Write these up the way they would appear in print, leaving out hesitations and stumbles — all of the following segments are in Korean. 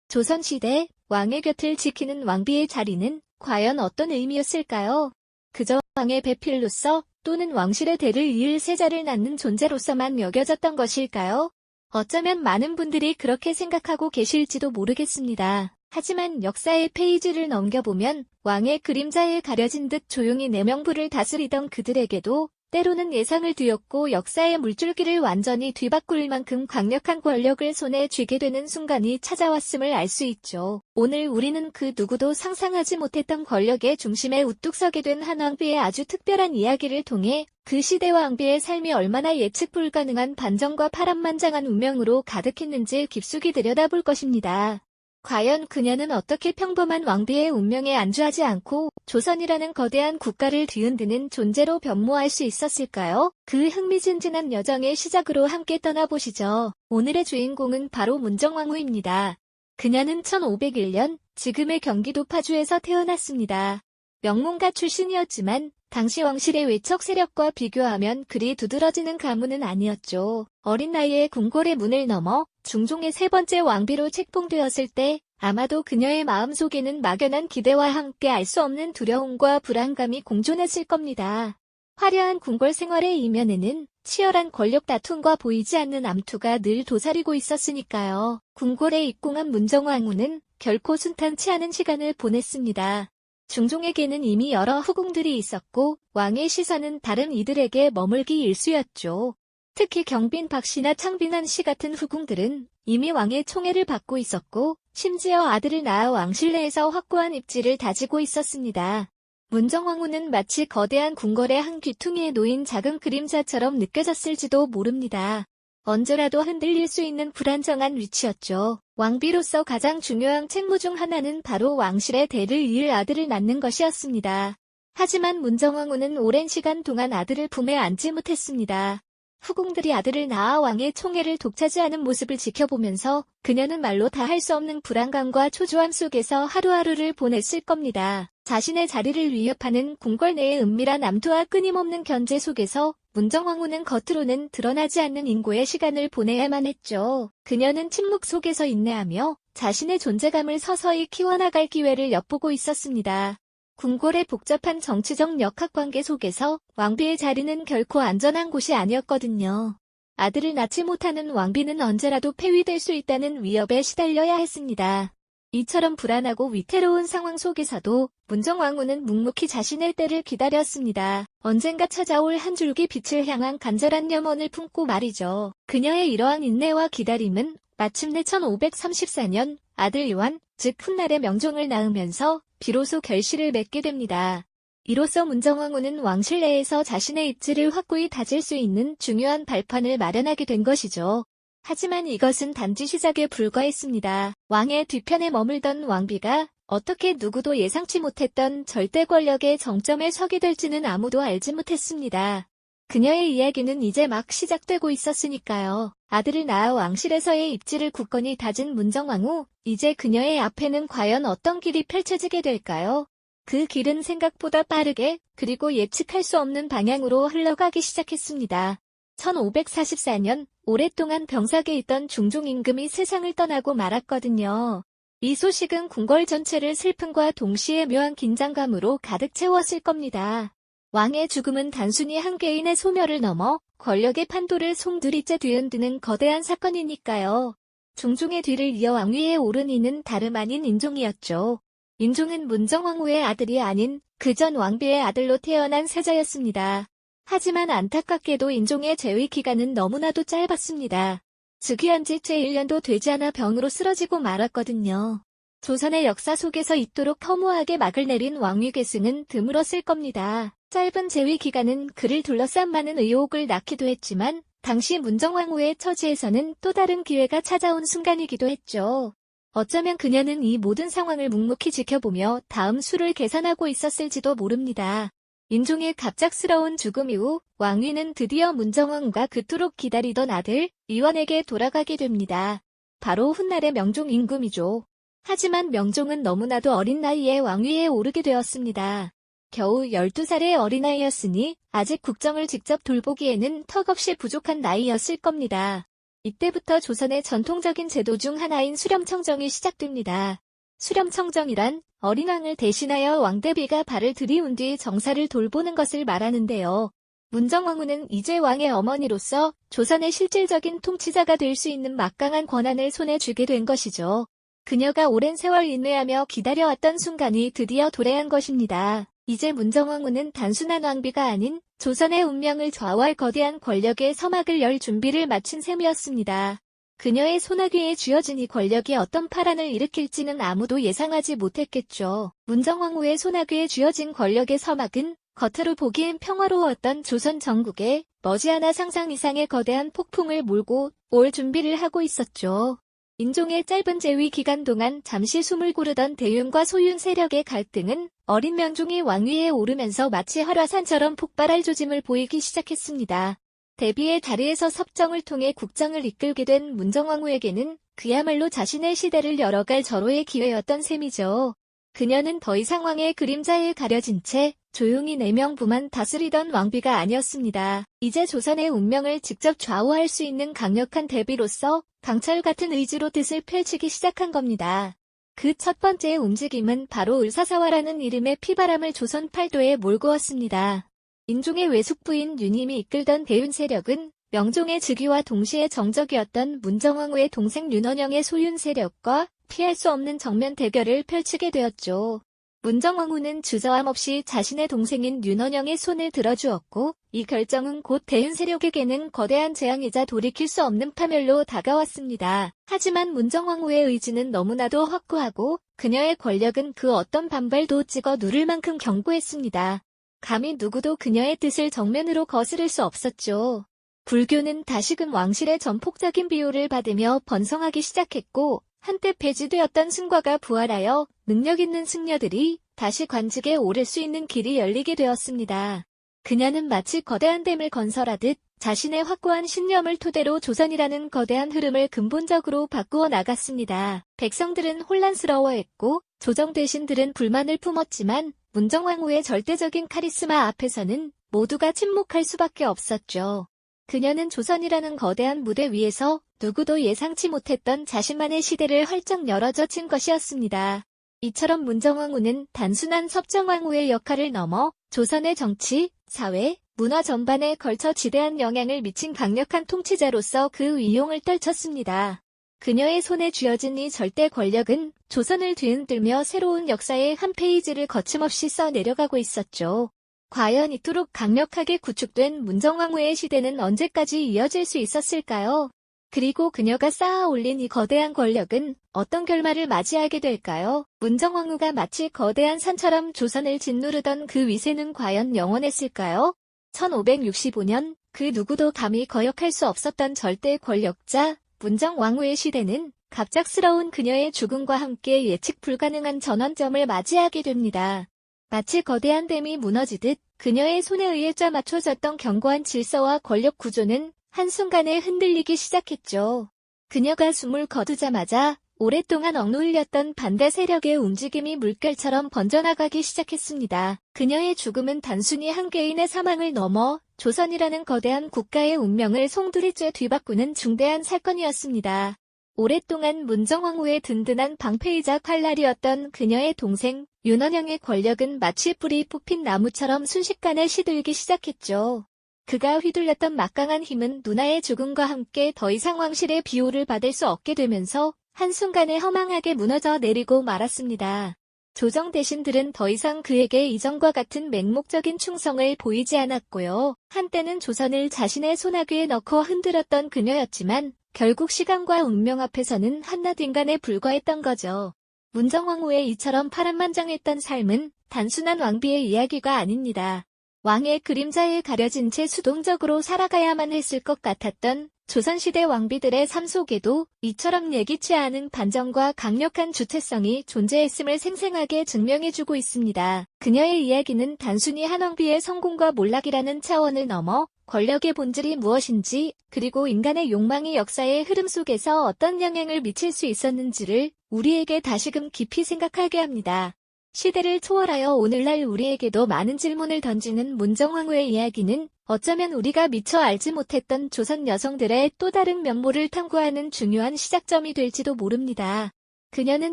조선시대 왕의 곁을 지키는 왕비의 자리는 과연 어떤 의미였을까요? 그저 왕의 배필로서 또는 왕실의 대를 이을 세자를 낳는 존재로서만 여겨졌던 것일까요? 어쩌면 많은 분들이 그렇게 생각하고 계실지도 모르겠습니다. 하지만 역사의 페이지를 넘겨보면 왕의 그림자에 가려진 듯 조용히 내명부를 다스리던 그들에게도 때로는 예상을 뒤엎고 역사의 물줄기를 완전히 뒤바꿀 만큼 강력한 권력을 손에 쥐게 되는 순간이 찾아왔음을 알 수 있죠. 오늘 우리는 그 누구도 상상하지 못했던 권력의 중심에 우뚝 서게 된 한 왕비의 아주 특별한 이야기를 통해 그 시대와 왕비의 삶이 얼마나 예측 불가능한 반전과 파란만장한 운명으로 가득했는지 깊숙이 들여다볼 것입니다. 과연 그녀는 어떻게 평범한 왕비의 운명에 안주하지 않고 조선이라는 거대한 국가를 뒤흔드는 존재로 변모할 수 있었을까요? 그 흥미진진한 여정의 시작으로 함께 떠나보시죠. 오늘의 주인공은 바로 문정왕후입니다. 그녀는 1501년 지금의 경기도 파주에서 태어났습니다. 명문가 출신이었지만 당시 왕실의 외척 세력과 비교하면 그리 두드러지는 가문은 아니었죠. 어린 나이에 궁궐의 문을 넘어 중종의 세 번째 왕비로 책봉되었을 때 아마도 그녀의 마음속에는 막연한 기대와 함께 알 수 없는 두려움과 불안감이 공존했을 겁니다. 화려한 궁궐 생활의 이면에는 치열한 권력 다툼과 보이지 않는 암투가 늘 도사리고 있었으니까요. 궁궐에 입궁한 문정왕후는 결코 순탄치 않은 시간을 보냈습니다. 중종에게는 이미 여러 후궁들이 있었고 왕의 시선은 다른 이들에게 머물기 일쑤였죠. 특히 경빈 박씨나 창빈한 씨 같은 후궁들은 이미 왕의 총애를 받고 있었고 심지어 아들을 낳아 왕실 내에서 확고한 입지를 다지고 있었습니다. 문정왕후는 마치 거대한 궁궐의 한 귀퉁이에 놓인 작은 그림자처럼 느껴졌을지도 모릅니다. 언제라도 흔들릴 수 있는 불안정한 위치였죠. 왕비로서 가장 중요한 책무 중 하나는 바로 왕실의 대를 이을 아들을 낳는 것이었습니다. 하지만 문정왕후는 오랜 시간 동안 아들을 품에 안지 못했습니다. 후궁들이 아들을 낳아 왕의 총애를 독차지하는 모습을 지켜보면서 그녀는 말로 다 할 수 없는 불안감과 초조함 속에서 하루하루를 보냈을 겁니다. 자신의 자리를 위협하는 궁궐 내의 은밀한 암투와 끊임없는 견제 속에서 문정왕후는 겉으로는 드러나지 않는 인고의 시간을 보내야만 했죠. 그녀는 침묵 속에서 인내하며 자신의 존재감을 서서히 키워나갈 기회를 엿보고 있었습니다. 궁궐의 복잡한 정치적 역학관계 속에서 왕비의 자리는 결코 안전한 곳이 아니었거든요. 아들을 낳지 못하는 왕비는 언제라도 폐위될 수 있다는 위협에 시달려야 했습니다. 이처럼 불안하고 위태로운 상황 속에서도 문정왕후는 묵묵히 자신의 때를 기다렸습니다. 언젠가 찾아올 한 줄기 빛을 향한 간절한 염원을 품고 말이죠. 그녀의 이러한 인내와 기다림은 마침내 1534년 아들 요한, 즉 훗날의 명종을 낳으면서 비로소 결실을 맺게 됩니다. 이로써 문정왕후는 왕실 내에서 자신의 입지를 확고히 다질 수 있는 중요한 발판을 마련하게 된 것이죠. 하지만 이것은 단지 시작에 불과했습니다. 왕의 뒤편에 머물던 왕비가 어떻게 누구도 예상치 못했던 절대 권력의 정점에 서게 될지는 아무도 알지 못했습니다. 그녀의 이야기는 이제 막 시작되고 있었으니까요. 아들을 낳아 왕실에서의 입지를 굳건히 다진 문정왕후, 이제 그녀의 앞에는 과연 어떤 길이 펼쳐지게 될까요? 그 길은 생각보다 빠르게 그리고 예측할 수 없는 방향으로 흘러가기 시작했습니다. 1544년 오랫동안 병삭에 있던 중종 임금이 세상을 떠나고 말았거든요. 이 소식은 궁궐 전체를 슬픔과 동시에 묘한 긴장감으로 가득 채웠을 겁니다. 왕의 죽음은 단순히 한 개인의 소멸을 넘어 권력의 판도를 송두리째 뒤흔드는 거대한 사건이니까요. 중종의 뒤를 이어 왕위에 오른 이는 다름 아닌 인종이었죠. 인종은 문정왕후의 아들이 아닌 그전 왕비의 아들로 태어난 세자였습니다. 하지만 안타깝게도 인종의 재위 기간은 너무나도 짧았습니다. 즉위한 지 채 1년도 되지 않아 병으로 쓰러지고 말았거든요. 조선의 역사 속에서 이토록 허무하게 막을 내린 왕위 계승은 드물었을 겁니다. 짧은 재위 기간은 그를 둘러싼 많은 의혹을 낳기도 했지만 당시 문정왕후의 처지에서는 또 다른 기회가 찾아온 순간이기도 했죠. 어쩌면 그녀는 이 모든 상황을 묵묵히 지켜보며 다음 수를 계산하고 있었을지도 모릅니다. 인종의 갑작스러운 죽음 이후 왕위는 드디어 문정왕후가 그토록 기다리던 아들 이완에게 돌아가게 됩니다. 바로 훗날의 명종 임금이죠. 하지만 명종은 너무나도 어린 나이에 왕위에 오르게 되었습니다. 겨우 12살의 어린아이였으니 아직 국정을 직접 돌보기에는 턱없이 부족한 나이였을 겁니다. 이때부터 조선의 전통적인 제도 중 하나인 수렴청정이 시작됩니다. 수렴청정이란 어린 왕을 대신하여 왕대비가 발을 들이운 뒤 정사를 돌보는 것을 말하는데요. 문정왕후는 이제 왕의 어머니로서 조선의 실질적인 통치자가 될 수 있는 막강한 권한을 손에 쥐게 된 것이죠. 그녀가 오랜 세월 인내하며 기다려왔던 순간이 드디어 도래한 것입니다. 이제 문정왕후는 단순한 왕비가 아닌 조선의 운명을 좌우할 거대한 권력의 서막을 열 준비를 마친 셈이었습니다. 그녀의 손아귀에 쥐어진 이 권력이 어떤 파란을 일으킬지는 아무도 예상하지 못했겠죠. 문정왕후의 손아귀에 쥐어진 권력의 서막은 겉으로 보기엔 평화로웠던 조선 전국에 머지않아 상상 이상의 거대한 폭풍을 몰고 올 준비를 하고 있었죠. 인종의 짧은 재위 기간 동안 잠시 숨을 고르던 대윤과 소윤 세력의 갈등은 어린 명종이 왕위에 오르면서 마치 활화산처럼 폭발할 조짐을 보이기 시작했습니다. 대비의 다리에서 섭정을 통해 국정을 이끌게 된 문정왕후에게는 그야말로 자신의 시대를 열어갈 절호의 기회였던 셈이죠. 그녀는 더 이상 왕의 그림자에 가려진 채 조용히 4명부만 다스리던 왕비가 아니었습니다. 이제 조선의 운명을 직접 좌우할 수 있는 강력한 대비로서 강철 같은 의지로 뜻을 펼치기 시작한 겁니다. 그 첫 번째 움직임은 바로 을사사화라는 이름의 피바람을 조선 팔도에 몰고 왔습니다. 인종의 외숙부인 윤임이 이끌던 대윤 세력은 명종의 즉위와 동시에 정적이었던 문정왕후의 동생 윤원영의 소윤 세력과 피할 수 없는 정면 대결을 펼치게 되었죠. 문정왕후는 주저함 없이 자신의 동생인 윤원영의 손을 들어주었고 이 결정은 곧 대윤 세력에게는 거대한 재앙이자 돌이킬 수 없는 파멸로 다가왔습니다. 하지만 문정왕후의 의지는 너무나도 확고하고 그녀의 권력은 그 어떤 반발도 찍어 누를 만큼 견고했습니다. 감히 누구도 그녀의 뜻을 정면으로 거스를 수 없었죠. 불교는 다시금 왕실의 전폭적인 비호를 받으며 번성하기 시작했고 한때 폐지되었던 승과가 부활하여 능력 있는 승려들이 다시 관직에 오를 수 있는 길이 열리게 되었습니다. 그녀는 마치 거대한 댐을 건설하듯 자신의 확고한 신념을 토대로 조선이라는 거대한 흐름을 근본적으로 바꾸어 나갔습니다. 백성들은 혼란스러워했고 조정 대신들은 불만을 품었지만 문정왕후의 절대적인 카리스마 앞에서는 모두가 침묵할 수밖에 없었죠. 그녀는 조선이라는 거대한 무대 위에서 누구도 예상치 못했던 자신만의 시대를 활짝 열어젖힌 것이었습니다. 이처럼 문정왕후는 단순한 섭정왕후의 역할을 넘어 조선의 정치, 사회, 문화 전반에 걸쳐 지대한 영향을 미친 강력한 통치자로서 그 위용을 떨쳤습니다. 그녀의 손에 쥐어진 이 절대 권력은 조선을 뒤흔들며 새로운 역사의 한 페이지를 거침없이 써내려가고 있었죠. 과연 이토록 강력하게 구축된 문정왕후의 시대는 언제까지 이어질 수 있었을까요? 그리고 그녀가 쌓아 올린 이 거대한 권력은 어떤 결말을 맞이하게 될까요? 문정왕후가 마치 거대한 산처럼 조선을 짓누르던 그 위세는 과연 영원했을까요? 1565년 그 누구도 감히 거역할 수 없었던 절대 권력자 문정왕후의 시대는 갑작스러운 그녀의 죽음과 함께 예측 불가능한 전환점을 맞이하게 됩니다. 마치 거대한 댐이 무너지듯 그녀의 손에 의해 짜맞춰졌던 견고한 질서와 권력 구조는 한순간에 흔들리기 시작했죠. 그녀가 숨을 거두자마자 오랫동안 억눌렸던 반대 세력의 움직임이 물결처럼 번져나가기 시작했습니다. 그녀의 죽음은 단순히 한 개인의 사망을 넘어 조선이라는 거대한 국가의 운명을 송두리째 뒤바꾸는 중대한 사건이었습니다. 오랫동안 문정왕후의 든든한 방패이자 칼날이었던 그녀의 동생 윤원영의 권력은 마치 뿌리 뽑힌 나무처럼 순식간에 시들기 시작했죠. 그가 휘둘렸던 막강한 힘은 누나의 죽음과 함께 더 이상 왕실의 비호를 받을 수 없게 되면서 한순간에 허망하게 무너져 내리고 말았습니다. 조정 대신들은 더 이상 그에게 이전과 같은 맹목적인 충성을 보이지 않았고요. 한때는 조선을 자신의 손아귀에 넣고 흔들었던 그녀였지만 결국 시간과 운명 앞에서는 한낱 인간에 불과했던 거죠. 문정왕후의 이처럼 파란만장했던 삶은 단순한 왕비의 이야기가 아닙니다. 왕의 그림자에 가려진 채 수동적으로 살아가야만 했을 것 같았던 조선시대 왕비들의 삶 속에도 이처럼 예기치 않은 반전과 강력한 주체성이 존재했음을 생생하게 증명해주고 있습니다. 그녀의 이야기는 단순히 한 왕비의 성공과 몰락이라는 차원을 넘어 권력의 본질이 무엇인지 그리고 인간의 욕망이 역사의 흐름 속에서 어떤 영향을 미칠 수 있었는지를 우리에게 다시금 깊이 생각하게 합니다. 시대를 초월하여 오늘날 우리에게도 많은 질문을 던지는 문정왕후의 이야기는 어쩌면 우리가 미처 알지 못했던 조선 여성들의 또 다른 면모를 탐구하는 중요한 시작점이 될지도 모릅니다. 그녀는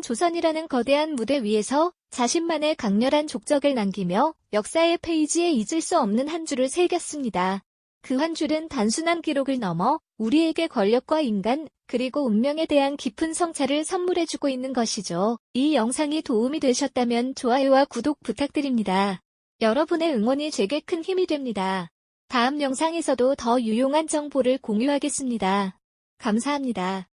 조선이라는 거대한 무대 위에서 자신만의 강렬한 족적을 남기며 역사의 페이지에 잊을 수 없는 한 줄을 새겼습니다. 그 한 줄은 단순한 기록을 넘어 우리에게 권력과 인간, 그리고 운명에 대한 깊은 성찰을 선물해주고 있는 것이죠. 이 영상이 도움이 되셨다면 좋아요와 구독 부탁드립니다. 여러분의 응원이 제게 큰 힘이 됩니다. 다음 영상에서도 더 유용한 정보를 공유하겠습니다. 감사합니다.